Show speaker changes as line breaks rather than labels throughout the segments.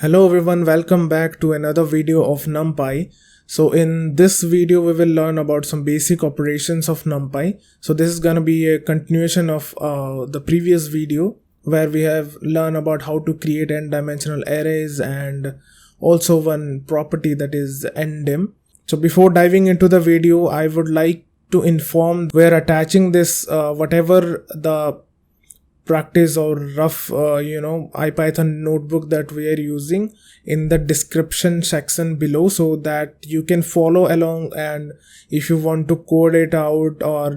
Hello everyone, welcome back to another video of NumPy. So in this video we will learn about some basic operations of NumPy. So this is gonna be a continuation of the previous video where we have learned about how to create n-dimensional arrays and also one property that is ndim. So before diving into the video, I would like to inform we're attaching this whatever the practice or rough IPython notebook that we are using in the description section below, so that you can follow along. And if you want to code it out, or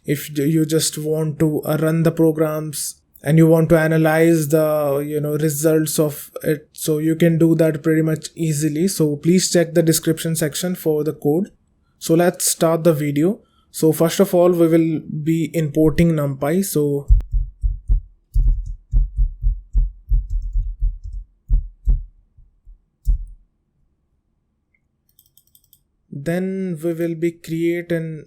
if you just want to run the programs and you want to analyze the results of it, so you can do that pretty much easily. So please check the description section for the code. So let's start the video. So first of all, we will be importing NumPy. So then we will be create an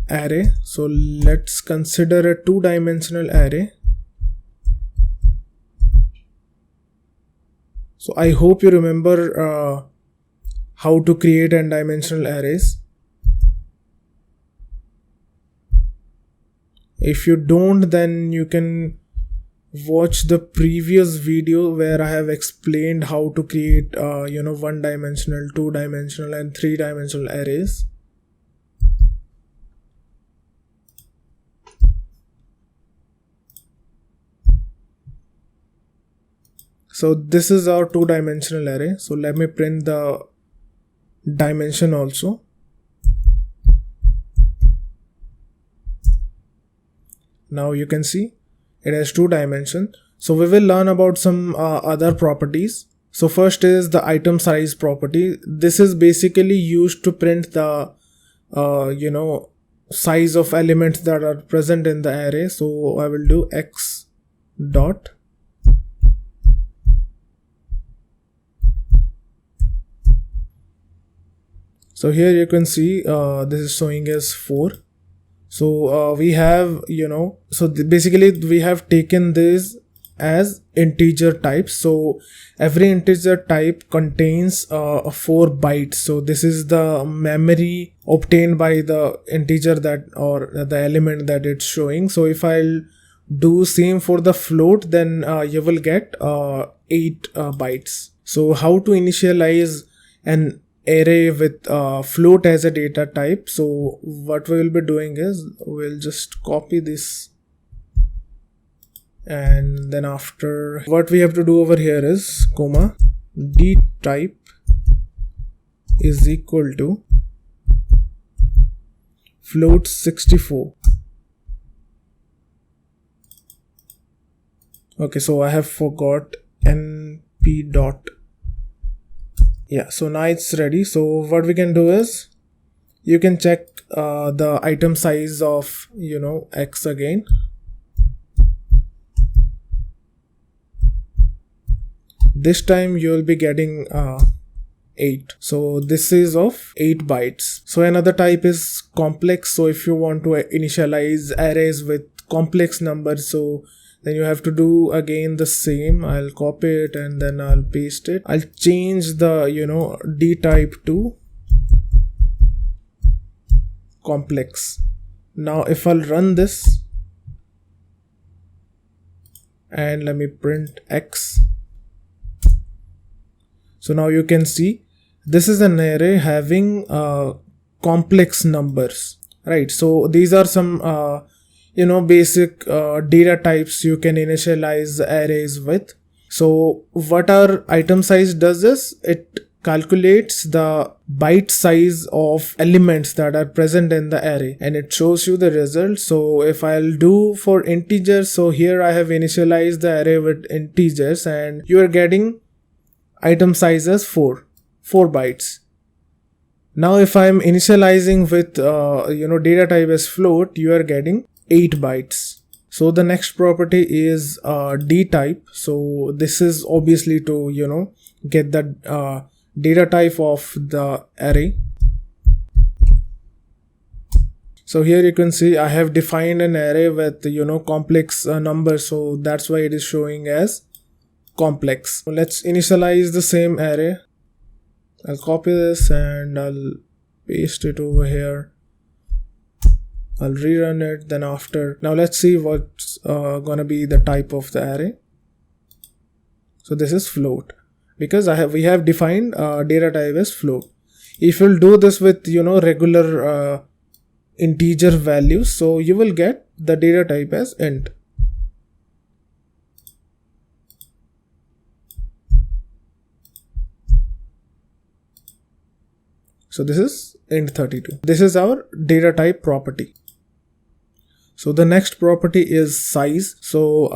array. So let's consider a two-dimensional array. So I hope you remember how to create n-dimensional arrays. If you don't, then you can watch the previous video where I have explained how to create one-dimensional, two-dimensional and three-dimensional arrays. So this is our two-dimensional array. So let me print the dimension also. Now you can see it has two dimensions. So we will learn about some other properties. So first is the itemsize property. This is basically used to print the size of elements that are present in the array. So I will do x dot so here you can see this is showing as 4. So we have basically we have taken this as integer types. So every integer type contains 4 bytes. So this is the memory obtained by the integer that, or the element that it's showing. So if I'll do same for the float, then you will get 8 bytes. So how to initialize an array with float as a data type? So what we will be doing is we'll just copy this, and then after, what we have to do over here is comma dtype is equal to float 64. Okay, so I have forgot np.array. Yeah, so now it's ready. So what we can do is you can check the item size of x again. This time you will be getting 8. So this is of 8 bytes. So another type is complex. So if you want to initialize arrays with complex numbers, so then you have to do again the same. I'll copy it and then I'll paste it. I'll change the dtype to complex. Now if I'll run this and let me print x. So now you can see this is an array having complex numbers, right? So these are some basic data types you can initialize arrays with. So what our item size does is it calculates the byte size of elements that are present in the array, and it shows you the result. So if I'll do for integers, so here I have initialized the array with integers, and you are getting item size as 4 bytes. Now if I'm initializing with data type as float, you are getting 8 bytes. So the next property is dtype. So this is obviously to get the data type of the array. So here you can see I have defined an array with complex numbers, so that's why it is showing as complex. Let's initialize the same array. I'll copy this and I'll paste it over here. I'll rerun it. Then after, now let's see what's gonna be the type of the array. So this is float, because we have defined data type as float. If you'll do this with regular integer values, so you will get the data type as int. So this is int32. This is our data type property. So the next property is size. So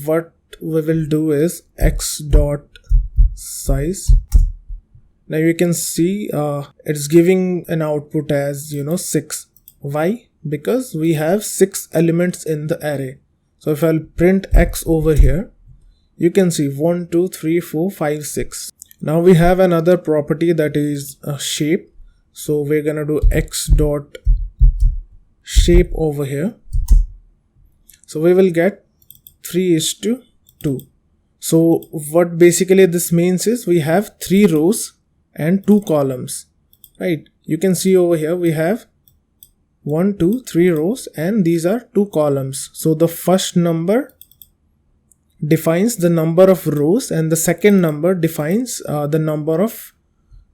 what we will do is x dot size. Now you can see it's giving an output as 6. Why? Because we have 6 elements in the array. So if I'll print x over here, you can see 1 2 3 4 5 6. Now we have another property, that is shape. So we're gonna do x dot shape over here. So we will get 3:2. So what basically this means is we have 3 rows and 2 columns, right? You can see over here we have 1 2 3 rows and these are 2 columns. So the first number defines the number of rows and the second number defines the number of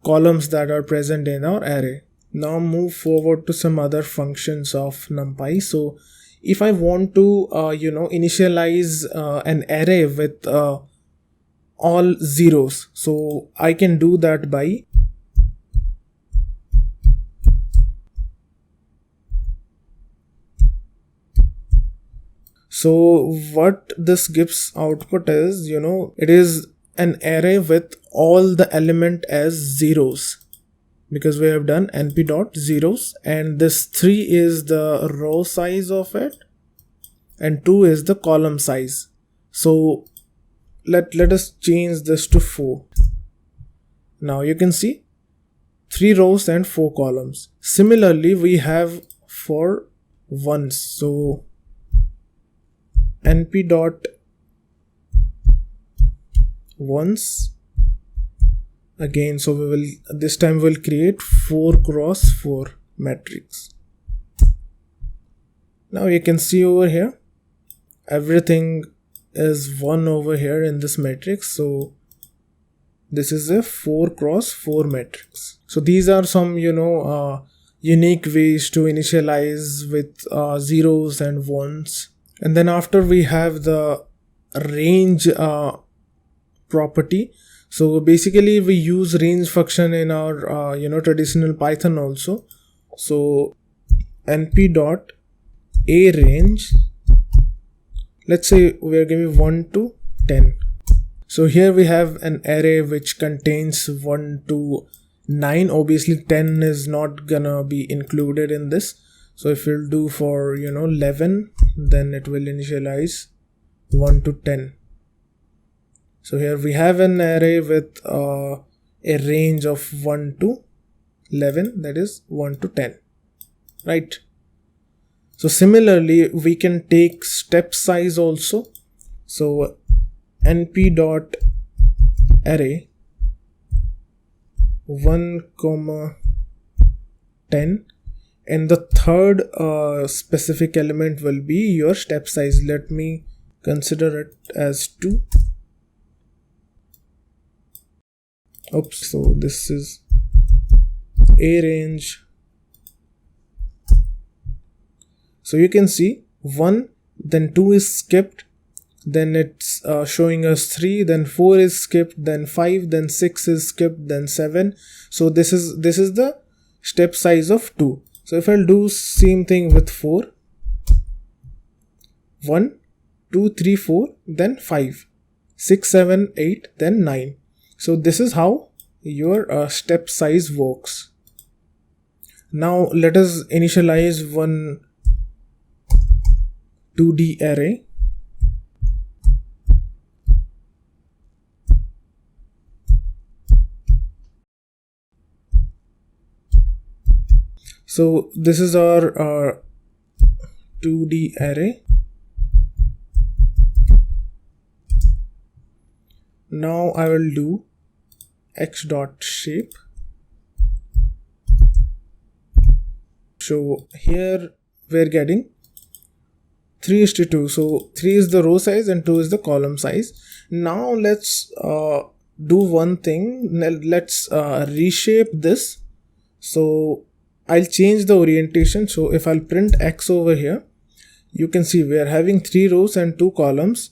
columns that are present in our array. Now move forward to some other functions of NumPy. So if I want to initialize an array with all zeros, so I can do that by so what this gives output is it is an array with all the element as zeros, because we have done np.zeros, and this 3 is the row size of it and 2 is the column size. So let us change this to 4. Now you can see 3 rows and 4 columns. Similarly we have for ones, so np.ones again. So we will this time we'll create 4 cross 4 matrix. Now you can see over here everything is 1 over here in this matrix. So this is a 4 cross 4 matrix. So these are some unique ways to initialize with zeros and ones. And then after we have the range property. So basically we use range function in our traditional Python also. So np.arange, let's say we are giving 1 to 10. So here we have an array which contains 1 to 9. Obviously 10 is not gonna be included in this. So if we'll do for 11, then it will initialize 1 to 10. So here we have an array with a range of 1 to 11, that is 1 to 10, right? So similarly we can take step size also. So np.array 1, 10, and the third specific element will be your step size. Let me consider it as 2. Oops, so this is arange. So you can see 1, then 2 is skipped, then it's showing us 3, then 4 is skipped, then 5, then 6 is skipped, then 7. So this is the step size of 2. So if I'll do same thing with 4, 1 2 3 4, then 5 6 7 8, then 9. So this is how your step size works. Now let us initialize one 2D array. So this is our 2D array. now I will do x.shape. So here we're getting 3:2. So 3 is the row size and 2 is the column size. Now let's do one thing. Let's reshape this. So I'll change the orientation. So if I'll print x over here, you can see we are having 3 rows and 2 columns.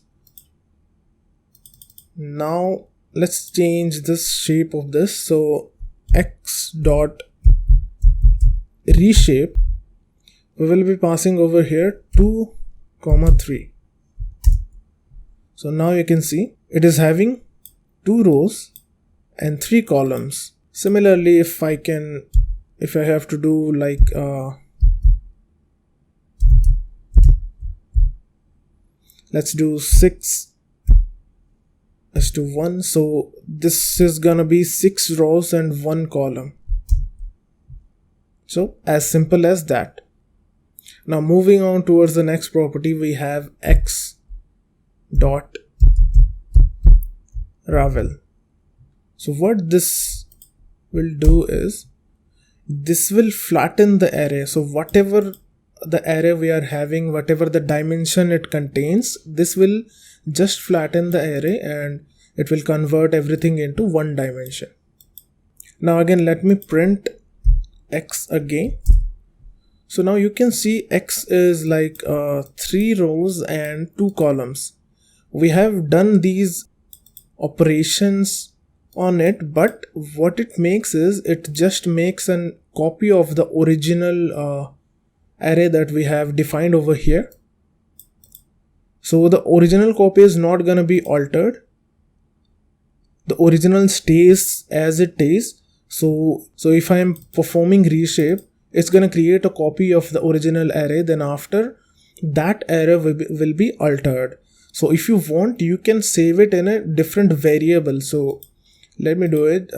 Now let's change this shape of this. So x dot reshape, we will be passing over here 2, 3. So now you can see it is having 2 rows and 3 columns. Similarly, if I have to do like let's do 6:1. So this is gonna be 6 rows and 1 column. So as simple as that. Now moving on towards the next property, we have x dot ravel. So what this will do is this will flatten the array. So whatever the array we are having, whatever the dimension it contains, this will just flatten the array and it will convert everything into one dimension. Now again, let me print x again. So now you can see x is like 3 rows and 2 columns. We have done these operations on it, but what it makes is it just makes a copy of the original array that we have defined over here. So the original copy is not going to be altered. The original stays as it is. So if I am performing reshape, it's going to create a copy of the original array. Then after that array will be altered. So if you want, you can save it in a different variable. So let me do it.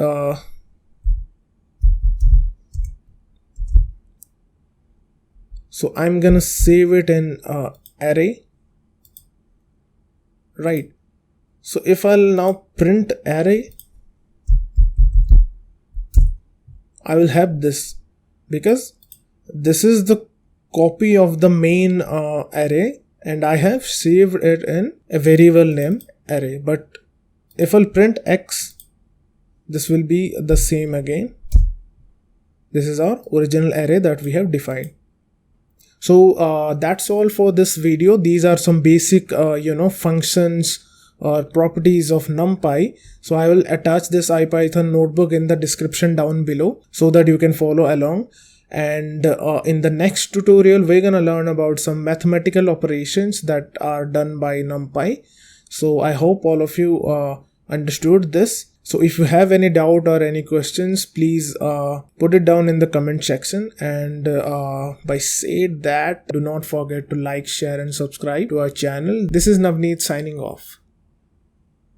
So I'm gonna save it in array, right? So if I'll now print array, I will have this, because this is the copy of the main array and I have saved it in a variable name array. But if I'll print x, this will be the same again. This is our original array that we have defined. So that's all for this video. These are some basic functions or properties of NumPy. So I will attach this IPython notebook in the description down below so that you can follow along. And in the next tutorial, we're gonna learn about some mathematical operations that are done by NumPy. So I hope all of you understood this. So if you have any doubt or any questions, please put it down in the comment section. And by saying that, do not forget to like, share and subscribe to our channel. This is Navneet signing off.